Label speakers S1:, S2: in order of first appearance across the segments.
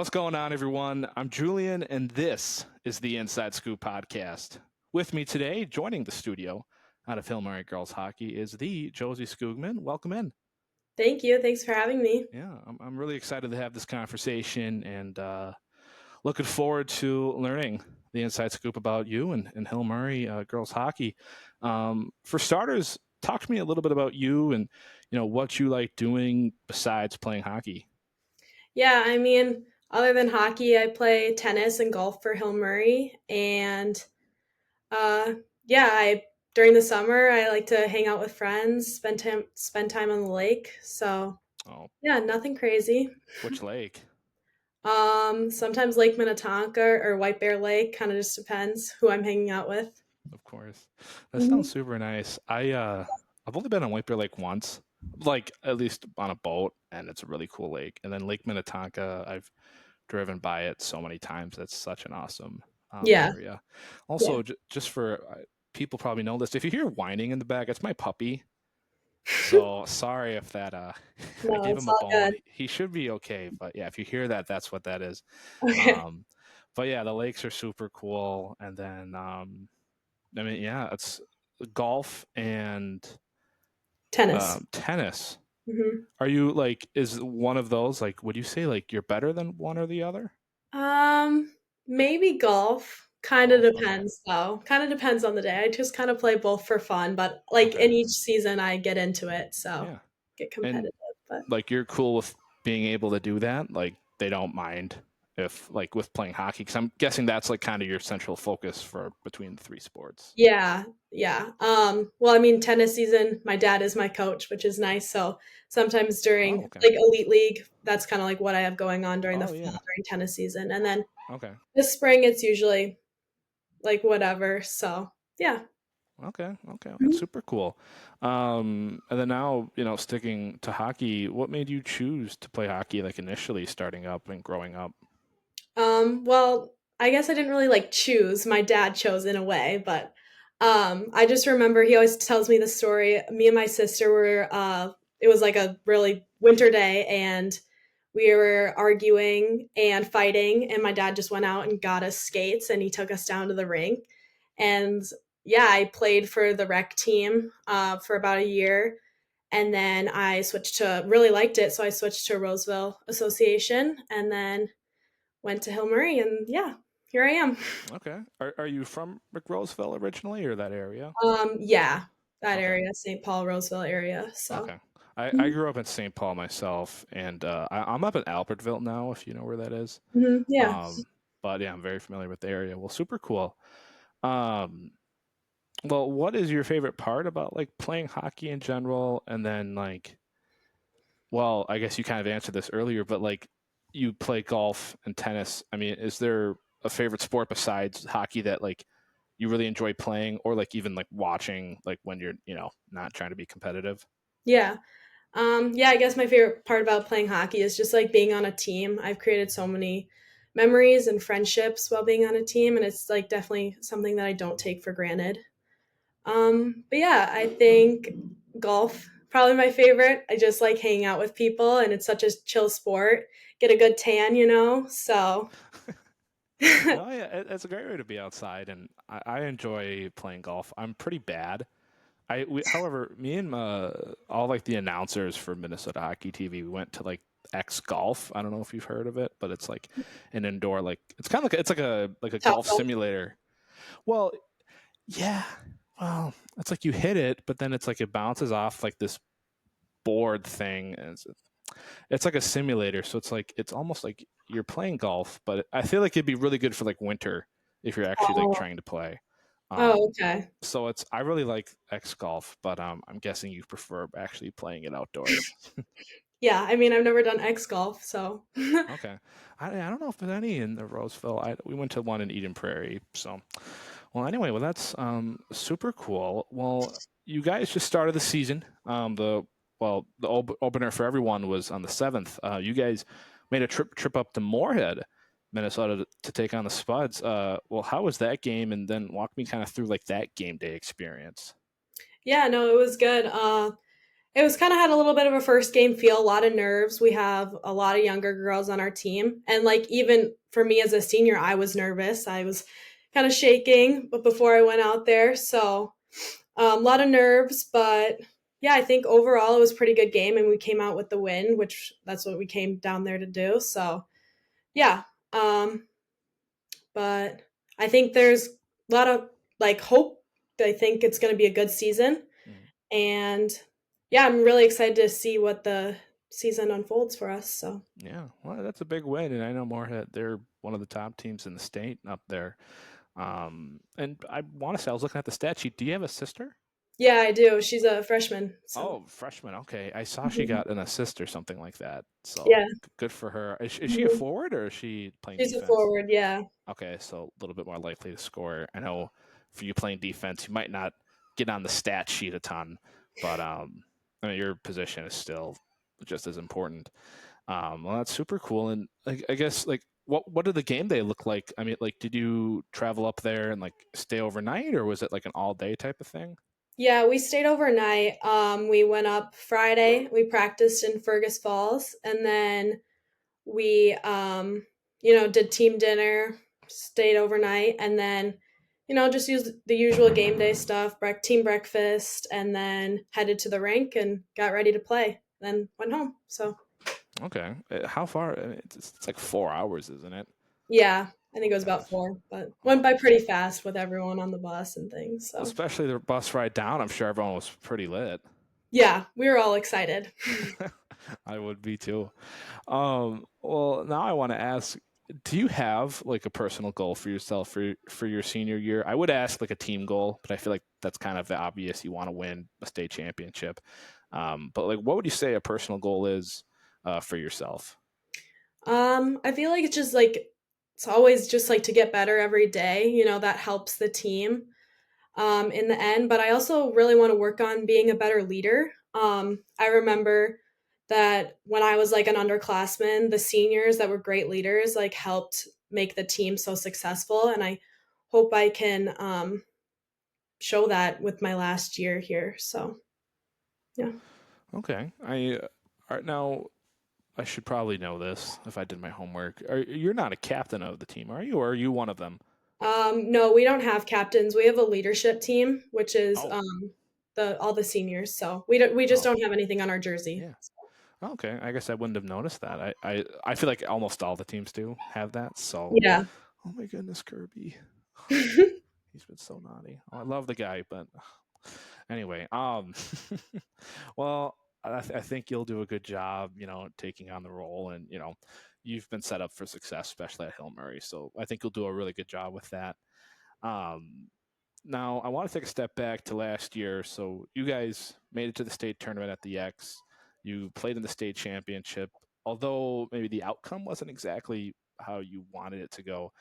S1: What's going on, everyone? I'm Julian, and this is the Inside Scoop podcast. With me today, joining the studio out of Hill Murray Girls Hockey, is the Josie Skoogman. Welcome in.
S2: Thank you. Thanks for having me.
S1: Yeah, I'm really excited to have this conversation and looking forward to learning the inside scoop about you and Hill Murray Girls Hockey. For starters, talk to me a little bit about you and what you like doing besides playing hockey.
S2: Yeah, other than hockey, I play tennis and golf for Hill Murray, and uh, yeah, I during the summer I like to hang out with friends, spend time on the lake. So
S1: Oh,
S2: yeah, nothing crazy.
S1: which lake?
S2: Sometimes Lake Minnetonka or White Bear Lake, kind of just depends who I'm hanging out with.
S1: Of course. That sounds
S2: Mhm.
S1: super nice. I've only been on White Bear Lake once, like at least on a boat, and it's a really cool lake. And then Lake Minnetonka, I've driven by it so many times. That's such an awesome
S2: Yeah,
S1: area.
S2: yeah.
S1: Also, just for people probably know this, if you hear whining in the back, it's my puppy. So sorry if that I
S2: No,
S1: gave
S2: it's
S1: him a
S2: all
S1: bone.
S2: good.
S1: He should be okay, but yeah, if you hear that, that's what that is.
S2: Okay.
S1: Um, but yeah, the lakes are super cool, and then yeah, it's golf and
S2: Tennis.
S1: tennis.
S2: hmm
S1: Are you like, is one of those like, would you say like you're better than one or the other?
S2: Um, Maybe golf. Kind of
S1: Golf. Okay.
S2: depends though. Kind of depends on the day. I just kind of play both for fun, but like
S1: Okay.
S2: in each season I get into it, so
S1: Yeah.
S2: get
S1: And
S2: competitive, but
S1: like you're cool with being able to do that. Like they don't mind if like with playing hockey, because I'm guessing that's like kind of your central focus for between the three sports.
S2: yeah, yeah. Well, tennis season, my dad is my coach, which is nice. So sometimes
S1: Oh,
S2: during
S1: okay.
S2: like elite league, that's kind of like what I have going on during the
S1: Oh,
S2: fall
S1: yeah.
S2: during tennis season. And then
S1: Okay.
S2: this spring it's usually like whatever. So, yeah.
S1: Okay. Okay. Okay.
S2: Mhm.
S1: Super cool. And then now, sticking to hockey, what made you choose to play hockey like initially starting up and growing up?
S2: Well, I guess I didn't really like choose. My dad chose in a way, but I just remember he always tells me the story. Me and my sister were it was like a really winter day and we were arguing and fighting and my dad just went out and got us skates and he took us down to the rink. And yeah, I played for the rec team for about a year and then I switched to really liked it, so I switched to Roseville Association and then went to Hill Murray, and yeah, here I am.
S1: Okay. Are you from McRoseville originally or that area?
S2: Yeah, that
S1: Okay.
S2: area, St. Paul, Roseville area. So,
S1: Okay. I
S2: mhm,
S1: grew up in St. Paul myself, and I'm up in Albertville now, if you know where that is.
S2: yeah,
S1: Um, but yeah, I'm very familiar with the area. Well, super cool. Um, well, what is your favorite part about like playing hockey in general? And then like, well, I guess you kind of answered this earlier, but like you play golf and tennis. I mean, is there a favorite sport besides hockey that like you really enjoy playing or like even like watching like when you're, not trying to be competitive?
S2: yeah. Yeah, I guess my favorite part about playing hockey is just like being on a team. I've created so many memories and friendships while being on a team, and it's like definitely something that I don't take for granted. But yeah, I think golf probably my favorite. I just like hanging out with people, and it's such a chill sport. Get a good tan, So
S1: No, yeah, it's a great way to be outside, and I enjoy playing golf. I'm pretty bad. However, me and all like the announcers for Minnesota Hockey TV, we went to like X Golf. I don't know if you've heard of it, but it's like an indoor, like it's kind of like it's like a
S2: top
S1: golf
S2: golf.
S1: simulator. Well, yeah. Well, it's like you hit it, but then it's like it bounces off like this board thing, and it's like a simulator. So it's like it's almost like you're playing golf, but I feel like it'd be really good for like winter if you're actually like
S2: Oh,
S1: trying to play.
S2: oh,
S1: Um,
S2: okay.
S1: so I really like X golf, but I'm guessing you prefer actually playing it outdoors.
S2: Yeah, I've never done X golf, so
S1: Okay, I don't know if there's any in the Roseville. We went to one in Eden Prairie. So well, anyway, well that's super cool. Well, you guys just started the season. The opener for everyone was on the 7th. You guys made a trip up to Moorhead, Minnesota, to take on the Spuds. Well, how was that game? And then walk me kind of through like that game day experience.
S2: yeah, no, it was good. It was kind of had a little bit of a first game feel, a lot of nerves. We have a lot of younger girls on our team. And like even for me as a senior, I was nervous. I was kind of shaking but before I went out there. So a lot of nerves, but yeah, I think overall it was a pretty good game and we came out with the win, which that's what we came down there to do. So yeah. Um, but I think there's a lot of like hope. I think it's going to be a good season.
S1: Mm.
S2: And yeah, I'm really excited to see what the season unfolds for us. So
S1: Yeah, well, that's a big win, and I know Moorhead. They're one of the top teams in the state up there. And I want to say I was looking at the stat sheet. Do you have a sister?
S2: yeah, I do. She's a freshman. So
S1: Oh, freshman. Okay, I saw she
S2: mhm.
S1: got an assist or something like that. So
S2: Yeah,
S1: good for her. Is she a
S2: mhm.
S1: forward or is she playing
S2: She's a
S1: defense?
S2: forward. Yeah,
S1: Okay, so a little bit more likely to score. I know for you playing defense, you might not get on the stat sheet a ton, but I mean your position is still just as important. Well, that's super cool. And I guess like what did the game day look like? I mean, like did you travel up there and like stay overnight, or was it like an all day type of thing?
S2: yeah. We stayed overnight. We went up Friday. We practiced in Fergus Falls, and then we, did team dinner, stayed overnight, and then, just used the usual game day stuff, team breakfast, and then headed to the rink and got ready to play. Then went home. So
S1: Okay, how far? It's like 4 hours, isn't it?
S2: yeah, I think
S1: Oh
S2: it was about
S1: gosh.
S2: 4, but went
S1: Oh,
S2: by pretty fast with everyone on the bus and things.
S1: well,
S2: So
S1: especially the bus ride down. I'm sure everyone was pretty lit.
S2: yeah, we were all excited.
S1: I would be too. Well, now I want to ask, do you have like a personal goal for yourself for your senior year? I would ask like a team goal, but I feel like that's kind of obvious. You want to win a state championship. But like, what would you say a personal goal is for yourself?
S2: I feel like it's always just like to get better every day. That helps the team in the end. But I also really want to work on being a better leader. I remember that when I was like an underclassman, the seniors that were great leaders like helped make the team so successful, and I hope I can show that with my last year here. So yeah.
S1: Okay, now I should probably know this if I did my homework. You're not a captain of the team, are you? Or are you one of them?
S2: No, we don't have captains. We have a leadership team, which is
S1: Oh,
S2: the all the seniors. So we just
S1: oh,
S2: don't have anything on our jersey.
S1: yeah. Okay, I guess I wouldn't have noticed that. I feel like almost all the teams do have that. So,
S2: Yeah.
S1: oh my goodness, Kirby,
S2: Yeah.
S1: he's been so naughty. Oh, I love the guy, but anyway, well, I think you'll do a good job, taking on the role, and you've been set up for success, especially at Hill Murray. So I think you'll do a really good job with that. Um, Now, I want to take a step back to last year. So, you guys made it to the state tournament at the X. You played in the state championship, although maybe the outcome wasn't exactly how you wanted it to go.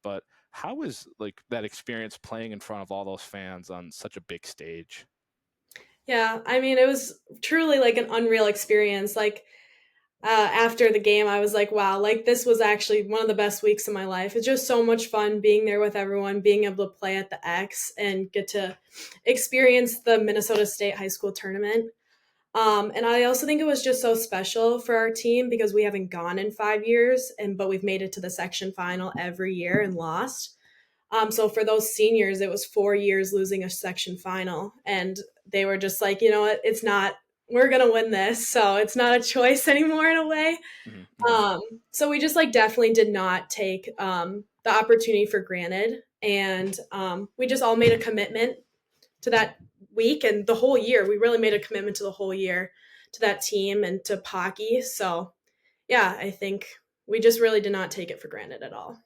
S1: But how was like that experience playing in front of all those fans on such a big stage?
S2: Yeah, I mean, it was truly like an unreal experience. Like after the game, I was like, wow, like this was actually one of the best weeks of my life. It's just so much fun being there with everyone, being able to play at the X and get to experience the Minnesota State High School tournament. And I also think it was just so special for our team because we haven't gone in 5 years, but we've made it to the section final every year and lost. So for those seniors, it was 4 years losing a section final, and they were just like, you know what, it's not. We're gonna win this, so it's not a choice anymore in a way.
S1: Mm-hmm.
S2: Um, so we just like definitely did not take the opportunity for granted, and we just all made a commitment to that week and the whole year. We really made a commitment to the whole year to that team and to Pocky. So yeah, I think we just really did not take it for granted at all.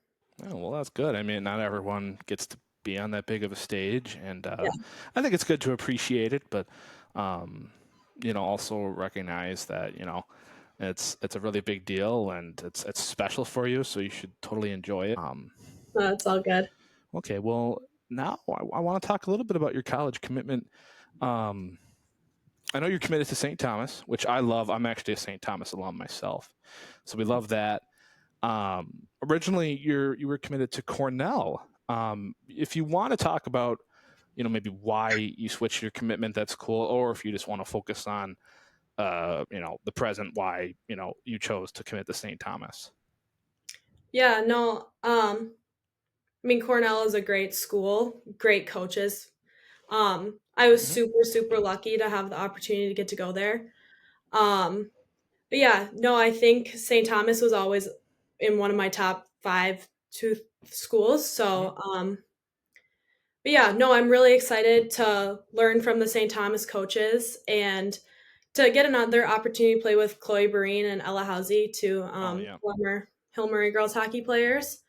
S1: Oh, well, that's good. I mean, not everyone gets to be on that big of a stage, and
S2: Yeah.
S1: I think it's good to appreciate it, but um, also recognize that it's a really big deal and it's special for you, so you should totally enjoy it.
S2: No, it's all good.
S1: Okay, well, now I want to talk a little bit about your college commitment. Um, I know you're committed to St. Thomas, which I love. I'm actually a St. Thomas alum myself, so we love that. Originally, you were committed to Cornell. If you want to talk about, maybe why you switch your commitment, that's cool. Or if you just want to focus on, the present, why, you chose to commit to St. Thomas.
S2: Yeah, no, I mean, Cornell is a great school, great coaches. I was
S1: Hmm.
S2: super, super lucky to have the opportunity to get to go there. Um, but yeah, no, I think St. Thomas was always in one of my top 5 to schools.
S1: Hmm.
S2: So, but yeah, no, I'm really excited to learn from the St. Thomas coaches and to get another opportunity to play with Chloe Breen and Ella Housey, two
S1: Oh yeah.
S2: former Hill Murray girls hockey players.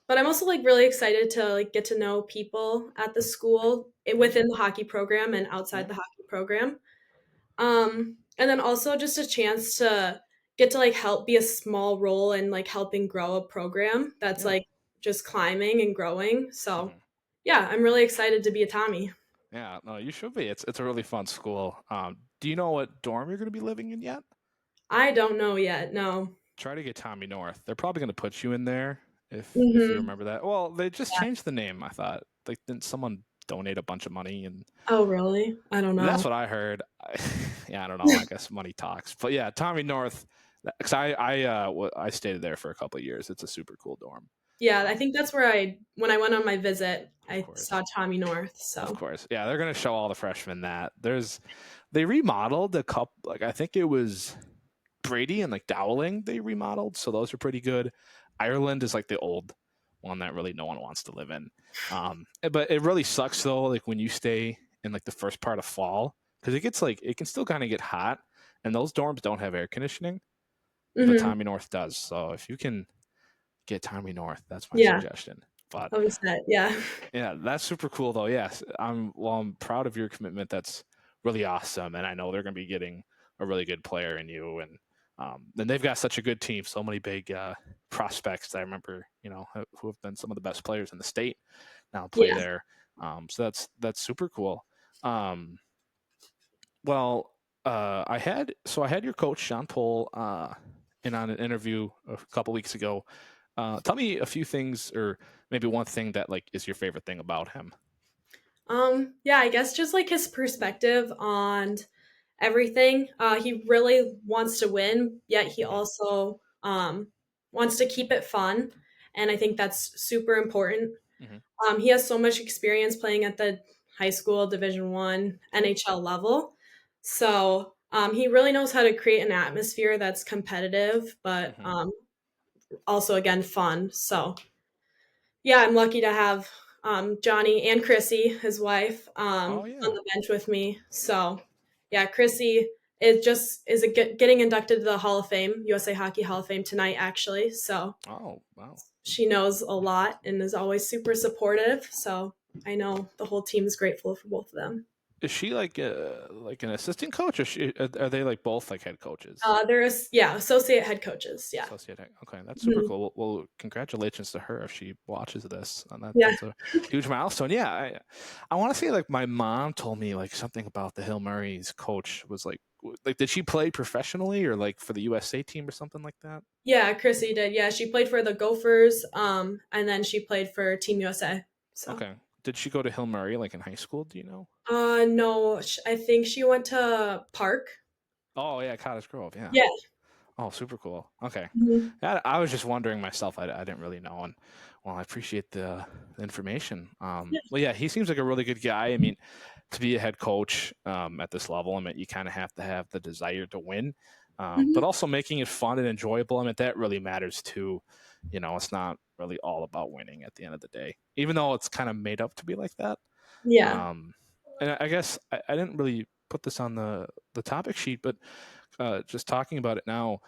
S2: But I'm also like really excited to like get to know people at the school
S1: Hmm.
S2: within the hockey program and outside
S1: Yeah.
S2: the hockey program. And then also just a chance to get to like help be a small role in like helping grow a program that's
S1: Yeah.
S2: like just climbing and growing. So
S1: Hmm.
S2: yeah, I'm really excited to be a Tommy.
S1: Yeah. No, you should be. It's a really fun school. Do you know what dorm you're going to be living in yet?
S2: I don't know yet. No.
S1: Try to get Tommy North. They're probably going to put you in there if you
S2: Hmm.
S1: remember that. Well, they just
S2: Yeah.
S1: changed the name. I thought like didn't someone donate a bunch of money, and
S2: Oh, really? I don't
S1: that's
S2: know.
S1: what I heard. Yeah, I don't know. I guess money talks. But yeah, Tommy North. Because I stayed there for a couple of years. It's a super cool dorm.
S2: Yeah, I
S1: Um,
S2: think that's where when I went on my visit,
S1: of
S2: I
S1: course.
S2: saw Tommy North.
S1: Of
S2: So
S1: course. Yeah, they're gonna show all the freshmen that. They remodeled a couple, like I think it was Brady and like Dowling they remodeled, so those are pretty good. Ireland is like the old one that really no one wants to live in. But it really sucks though, like when you stay in like the first part of fall, because it gets like it can still kind of get hot, and those dorms don't have air conditioning, but
S2: hmm
S1: Tommy North does. So if you can get Tommy North, that's my
S2: yeah,
S1: suggestion. But
S2: I was that. Yeah.
S1: yeah, that's super cool though. Yes, I'm proud of your commitment. That's really awesome, and I know they're going to be getting a really good player in you, and they've got such a good team. So many big prospects that I remember, who have been some of the best players in the state now play
S2: Yeah.
S1: there. So that's super cool. Um, well, I had your coach Sean Pohl in on an interview a couple weeks ago. Tell me a few things, or maybe one thing that like is your favorite thing about him.
S2: Yeah, I guess just like his perspective on everything. He really wants to win, yet he
S1: Hmm.
S2: also wants to keep it fun, and I think that's super important.
S1: Hmm.
S2: He has so much experience playing at the high school, Division One,
S1: Yeah.
S2: NHL level, so he really knows how to create an atmosphere that's competitive, but
S1: Hmm.
S2: also again fun. So yeah, I'm lucky to have Johnny and Chrissy, his wife,
S1: Oh
S2: on
S1: yeah.
S2: the bench with me. So yeah, Chrissy is getting inducted to the Hall of Fame, USA Hockey Hall of Fame tonight, actually. So
S1: Oh wow.
S2: she knows a lot and is always super supportive. So I know the whole team is grateful for both of them.
S1: Is she like an assistant coach, or are they like both like head coaches?
S2: Yeah, associate head coaches. Yeah.
S1: Associate. Okay, that's super
S2: Mhm.
S1: cool. Well, congratulations to her if she watches this. And
S2: Yeah.
S1: that's a huge milestone. Yeah, I want to say like my mom told me like something about the Hill Murray's coach was like did she play professionally or like for the USA team or something like that?
S2: Yeah, Chrissy did. Yeah, she played for the Gophers, and then she played for Team USA. So.
S1: Okay. Did she go to Hill Murray like in high school? Do you know?
S2: No, I think she went to Park.
S1: Oh yeah, Cottage Grove. Yeah.
S2: Yeah.
S1: Oh, super cool. Okay.
S2: Mhm.
S1: I was just wondering myself. I didn't really know, and well, I appreciate the information.
S2: Yeah.
S1: Well, yeah, he seems like a really good guy. I mean, to be a head coach at this level, I mean, you kind of have to have the desire to win, but
S2: Mhm.
S1: also making it fun and enjoyable. I mean, that really matters too. It's not really all about winning at the end of the day, even though it's kind of made up to be like that.
S2: Yeah.
S1: Um, and I guess I didn't really put this on the topic sheet, but just talking about it now,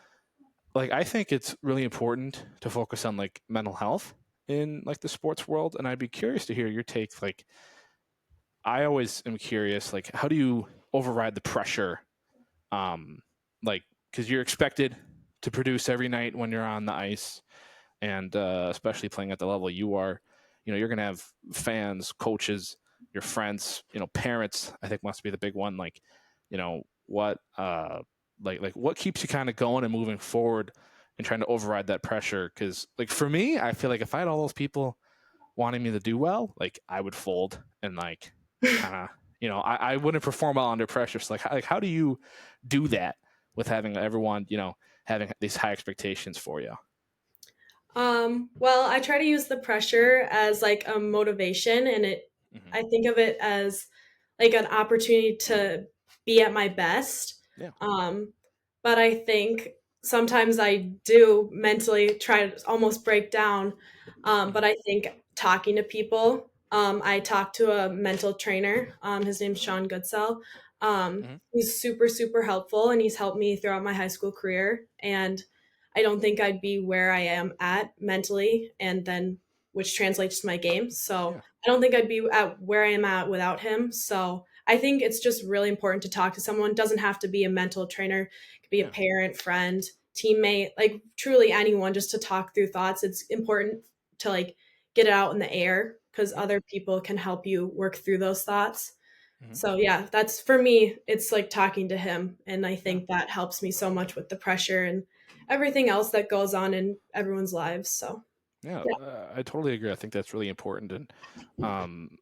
S1: like I think it's really important to focus on like mental health in like the sports world, and I'd be curious to hear your take. Like, I always am curious, like, how do you override the pressure? Um, like, because you're expected to produce every night when you're on the ice, and especially playing at the level you are, you're going to have fans, coaches, your friends, parents. I think must be the big one. Like, what, like what keeps you kind of going and moving forward and trying to override that pressure? Because, like, for me, I feel like if I had all those people wanting me to do well, like I would fold and like kind of, I wouldn't perform well under pressure. So like how do you do that with having everyone, having these high expectations for you?
S2: Well, I try to use the pressure as like a motivation, and
S1: Hmm.
S2: I think of it as like an opportunity to be at my best.
S1: Yeah.
S2: Um, but I think sometimes I do mentally try to almost break down. But
S1: Hmm.
S2: I think talking to people, I talked to a mental trainer. His name's Sean Goodsell.
S1: Hmm.
S2: He's super, super helpful, and he's helped me throughout my high school career. And I don't think I'd be where I am at mentally, and then which translates to my game. So
S1: Yeah.
S2: I don't think I'd be at where I am at without him. So I think it's just really important to talk to someone. It doesn't have to be a mental trainer. It could be a
S1: Yeah.
S2: parent, friend, teammate, like truly anyone, just to talk through thoughts. It's important to like get it out in the air because
S1: Yeah.
S2: other people can help you work through those thoughts.
S1: Hmm.
S2: So yeah, that's for me, it's like talking to him. And I
S1: Yeah.
S2: think that helps me so much with the pressure and everything else that goes on in everyone's lives. So
S1: Yeah,
S2: yeah.
S1: I totally agree. I think that's really important, and um,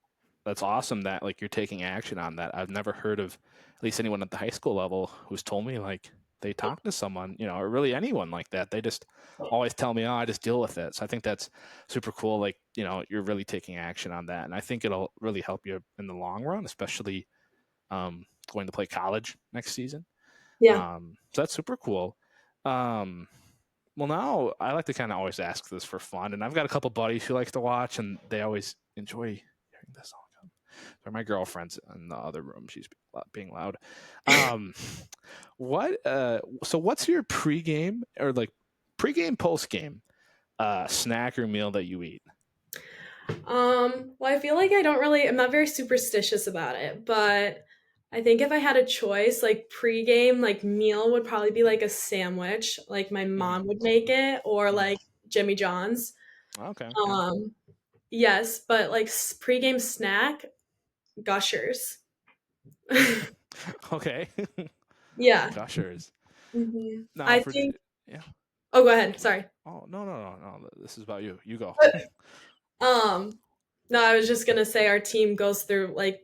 S1: that's awesome that like you're taking action on that. I've never heard of at least anyone at the high school level who's told me like they talk to someone, or really anyone like that. They just always tell me, "Oh, I just deal with it." So I think that's super cool. Like you're really taking action on that, and I think it'll really help you in the long run, especially going to play college next season.
S2: Yeah.
S1: So that's super cool. Um, well, now I like to kind of always ask this for fun, and I've got a couple buddies who like to watch, and they always enjoy hearing this song. So my girlfriend's in the other room; she's being loud. Um, so what's your pregame or like pregame, postgame snack or meal that you eat?
S2: Well, I feel like I'm not very superstitious about it, but I think if I had a choice, like pregame, like meal would probably be like a sandwich, like my
S1: Hmm.
S2: mom would make it, or
S1: Hmm.
S2: like Jimmy John's.
S1: Okay, yeah.
S2: Um, yes, but like pregame snack, Gushers.
S1: Okay,
S2: Yeah.
S1: Gushers. Now
S2: I
S1: for
S2: think.
S1: yeah.
S2: Oh, go ahead. Sorry.
S1: Oh no no no no! This is about you. You go.
S2: Um, no, I was just gonna say our team goes through like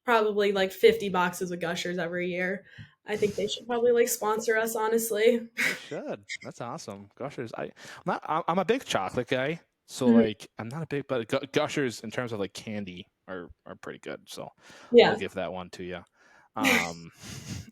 S2: probably like 50 boxes of Gushers every year. I think they should probably like sponsor us, honestly.
S1: They should. That's awesome. Gushers. I'm a big chocolate guy, so
S2: Mhm.
S1: like I'm not a big, but Gushers in terms of like candy are pretty good. So I'll
S2: Yeah.
S1: give that one to you. Um,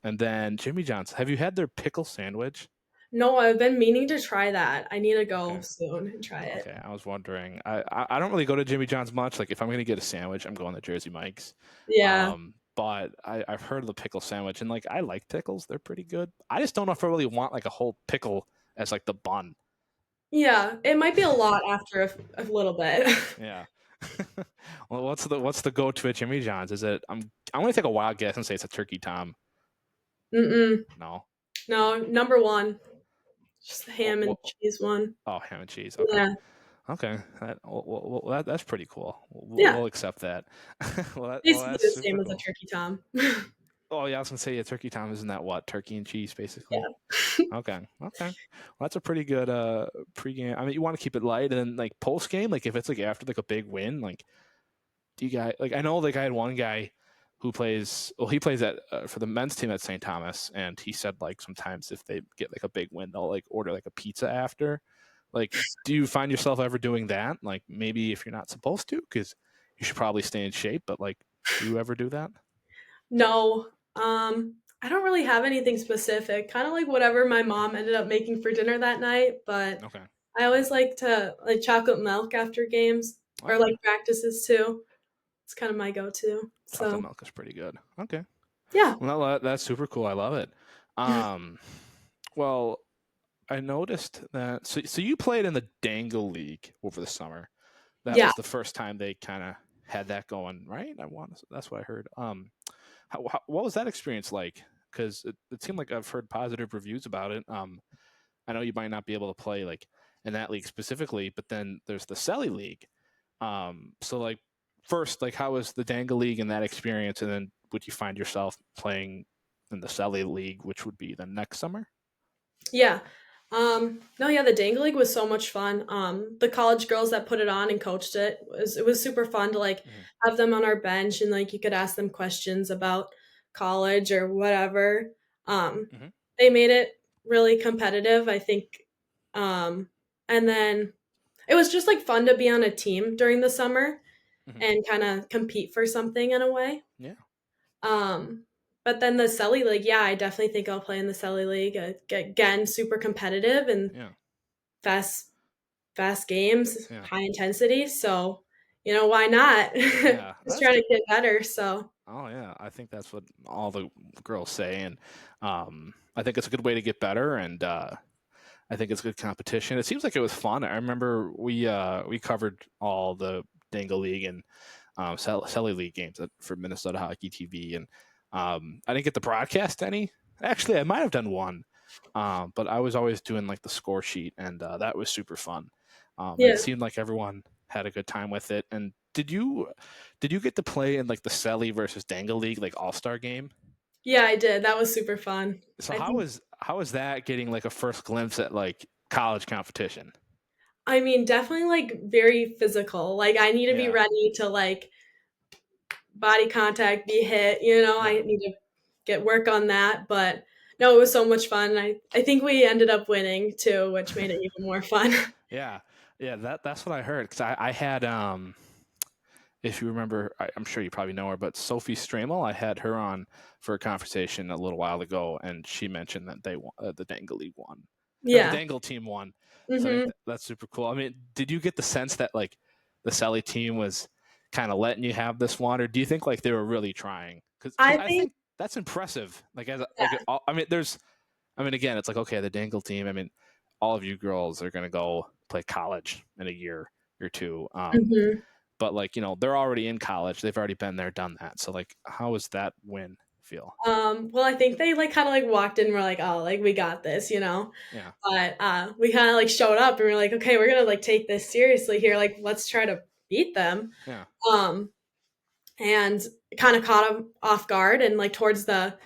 S1: and then Jimmy John's. Have you had their pickle sandwich?
S2: No, I've been meaning to try that. I need to go
S1: Okay.
S2: soon and try it.
S1: Okay. I was wondering. I don't really go to Jimmy John's much. Like if I'm gonna get a sandwich, I'm going to Jersey Mike's.
S2: Yeah.
S1: But I've heard of the pickle sandwich, and like I like pickles. They're pretty good. I just don't know if I really want like a whole pickle as like the bun.
S2: Yeah. It might be a lot after a little bit.
S1: Yeah. Well, what's the go-to at Jimmy John's? I'm gonna take a wild guess and say it's a turkey tom.
S2: Mm-mm.
S1: No.
S2: No, number one. Just the
S1: Oh,
S2: ham and cheese one.
S1: ham and cheese. Okay.
S2: Yeah.
S1: Okay. That's pretty cool.
S2: Yeah.
S1: We'll accept that.
S2: Basically
S1: That's
S2: the
S1: super
S2: same as a
S1: cool.
S2: turkey tom.
S1: Oh yeah, I was gonna say turkey tom isn't that what turkey and cheese basically.
S2: Yeah.
S1: Okay. Okay. Well, that's a pretty good pregame. I mean, you want to keep it light, and then like post game, like if it's like after like a big win, like do you guys like? I know like I had one guy who plays. Well, he plays at for the men's team at St. Thomas, and he said like sometimes if they get like a big win, they'll like order like a pizza after. Like, do you find yourself ever doing that? Like maybe if you're not supposed to, because you should probably stay in shape. But like, do you ever do that?
S2: No. I don't really have anything specific. Kind of like whatever my mom ended up making for dinner that night, but
S1: Okay.
S2: I always like to like chocolate milk after games or
S1: Okay.
S2: like practices too. It's kind of my go-to.
S1: Chocolate
S2: So,
S1: milk is pretty good. Okay.
S2: yeah.
S1: Well, that's super cool. I love it. Um, well, I noticed that. So you played in the Dangle League over the summer. That
S2: Yeah.
S1: was the first time they kind of had that going, right? That's what I heard. What was that experience like? Because it seemed like I've heard positive reviews about it. I know you might not be able to play like in that league specifically, but then there's the Selly League. So like first, like how was the Dangle League and that experience, and then would you find yourself playing in the Selly League, which would be the next summer?
S2: Yeah. No, yeah, the Dangle League was so much fun. The college girls that put it on and coached it was super fun to like
S1: Hmm.
S2: have them on our bench and like you could ask them questions about college or whatever. Um,
S1: Hmm.
S2: they made it really competitive, I think. Um, and then it was just like fun to be on a team during the summer
S1: Hmm.
S2: and kind of compete for something in a way.
S1: Yeah.
S2: Um, but then the Selly League, yeah, I definitely think I'll play in the Selly League. Again, super competitive and
S1: Yeah.
S2: fast fast games,
S1: Yeah.
S2: high intensity. So, why not?
S1: Yeah.
S2: Just
S1: That's
S2: trying
S1: good.
S2: to get better. So,
S1: Oh yeah, I think that's what all the girls say, and I think it's a good way to get better, and I think it's good competition. It seems like it was fun. I remember we covered all the Dangle League and Selly League games for Minnesota Hockey TV, and I didn't get to broadcast any. Actually, I might have done one, but I was always doing like the score sheet, and that was super fun. And it
S2: yeah.
S1: seemed like everyone had a good time with it. And did you get to play in like the Selly versus Dangle League like All Star game?
S2: Yeah, I did. That was super fun.
S1: So
S2: I
S1: how
S2: think
S1: was how was that getting like a first glimpse at like college competition?
S2: I mean, definitely like very physical. Like I need to be
S1: Yeah,
S2: ready to like body contact, be hit,
S1: yeah,
S2: I need to get work on that, but no, it was so much fun. I think we ended up winning too, which made it even more fun.
S1: yeah, yeah. That's what I heard because I had if you remember, I'm sure you probably know her, but Sophie Stramel, I had her on for a conversation a little while ago, and she mentioned that the Dangle League won, or the
S2: Yeah.
S1: Dangle team won. So I think
S2: Mhm.
S1: that's super cool. I mean, did you get the sense that like the Sally team was kind of letting you have this one, or do you think like they were really trying? Because
S2: I
S1: I
S2: think
S1: think that's impressive. Like
S2: yeah.
S1: I mean, again, it's like okay, the Dangle team. I mean, all of you girls are gonna go play college in a year or two.
S2: Mhm.
S1: But like they're already in college, they've already been there, done that. So like how does that win feel?
S2: Well, I think they like kind of like walked in and were like, "Oh, like we got this."
S1: Yeah.
S2: But we kind of like showed up and we are like, "Okay, we're gonna like take this seriously here. Like, let's try to beat them."
S1: Yeah.
S2: Um, and kind of caught them off guard. And like towards the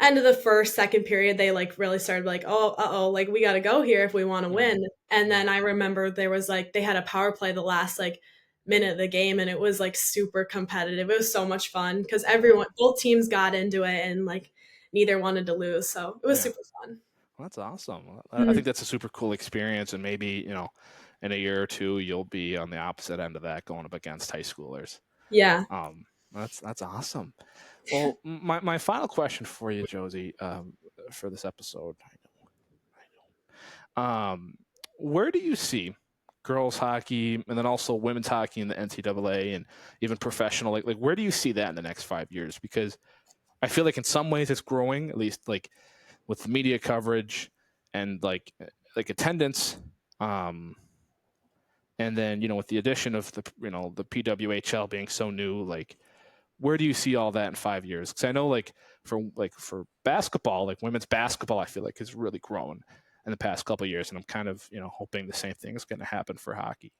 S2: end of the first, second period, they like really started like, "Oh, like we got to go here if we want to
S1: Hmm.
S2: win." And
S1: Yeah.
S2: then I remember there was like they had a power play the last like minute of the game, and it was like super competitive. It was so much fun because
S1: Yeah.
S2: both teams got into it, and like neither wanted to lose, so it was
S1: Yeah.
S2: super fun.
S1: Well, that's awesome. I
S2: Mhm.
S1: think that's a super cool experience, and maybe in a year or two you'll be on the opposite end of that, going up against high schoolers.
S2: Yeah.
S1: That's awesome. Well, my final question for you, Josie, for this episode, Um, where do you see girls hockey and then also women's hockey in the NCAA and even professional? Like where do you see that in the next 5 years? Because I feel like in some ways it's growing, at least like with media coverage and like attendance. Um, and then with the addition of the PWHL being so new, like where do you see all that in 5 years? Because I know for basketball, like women's basketball, I feel like has really grown in the past couple of years, and I'm kind of hoping the same thing is going to happen for hockey.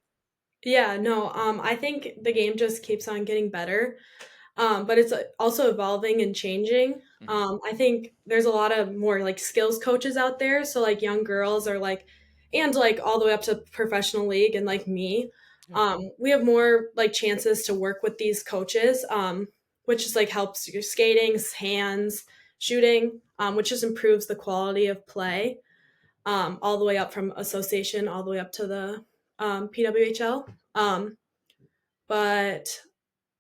S2: Yeah, no, I think the game just keeps on getting better. But it's also evolving and changing.
S1: Hmm.
S2: I think there's a lot of more like skills coaches out there. So like young girls are like, and like all the way up to professional league and like me,
S1: Yeah.
S2: we have more like chances to work with these coaches, which just like helps your skating, hands, shooting, which just improves the quality of play, all the way up from association, all the way up to the PWHL. But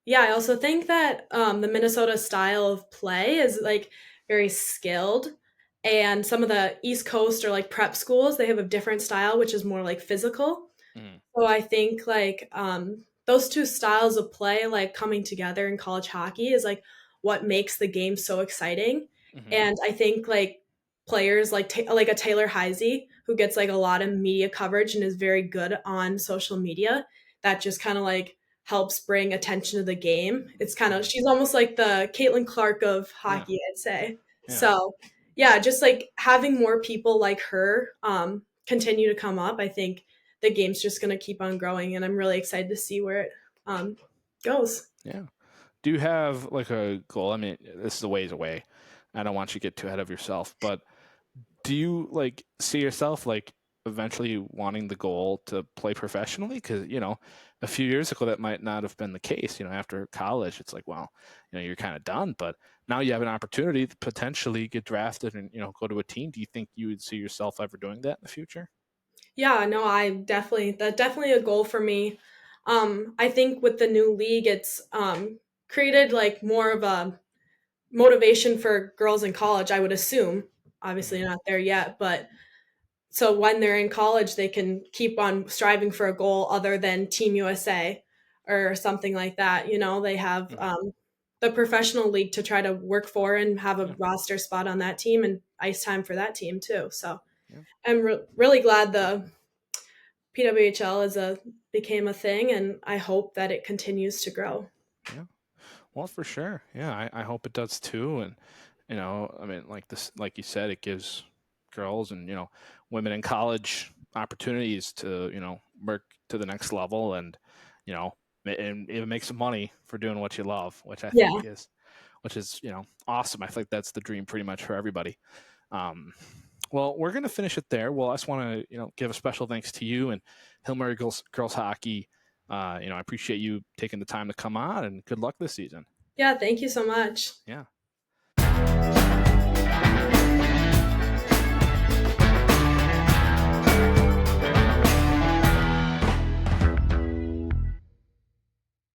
S2: yeah, I also think that the Minnesota style of play is like very skilled, and some of the East Coast or like prep schools they have a different style, which is more like physical.
S1: Hmm.
S2: So I think like those two styles of play like coming together in college hockey is like what makes the game so exciting.
S1: Hmm.
S2: And I think like players like a Taylor Heisey who gets like a lot of media coverage and is very good on social media, that just kind of like helps bring attention to the game. It's kind of
S1: Hmm.
S2: she's almost like the Caitlin Clark of
S1: Yeah.
S2: hockey, I'd say.
S1: Yeah.
S2: So yeah, just like having more people like her continue to come up, I think the game's just going to keep on growing, and I'm really excited to see where it um, goes.
S1: Yeah. Do you have like a goal? I mean, this is a ways away. I don't want you to get too ahead of yourself, but do you like see yourself like eventually wanting the goal to play professionally? Because a few years ago that might not have been the case. After college, it's like, well, you're kind of done, but now you have an opportunity to potentially get drafted and go to a team. Do you think you would see yourself ever doing that in the future?
S2: Yeah, no, that's definitely a goal for me. I think with the new league, it's created like more of a motivation for girls in college, I would assume. Obviously,
S1: Hmm.
S2: not there yet, but so when they're in college, they can keep on striving for a goal other than Team USA or something like that. They have
S1: Hmm.
S2: the professional league to try to work for and have a
S1: Yeah,
S2: roster spot on that team and ice time for that team too. So
S1: yeah,
S2: I'm really glad the PWHL became a thing, and I hope that it continues to grow.
S1: yeah. Well, for sure. Yeah, I hope it does too. And I mean, like this, like you said, it gives girls and women in college opportunities to work to the next level, and and even make some money for doing what you love, which I think
S2: Yeah.
S1: is, awesome. I think that's the dream pretty much for everybody. Um, well, we're gonna finish it there. Well, I just want to give a special thanks to you and Hill Murray girls hockey. I appreciate you taking the time to come on, and good luck this season.
S2: Yeah, thank you so much.
S1: Yeah.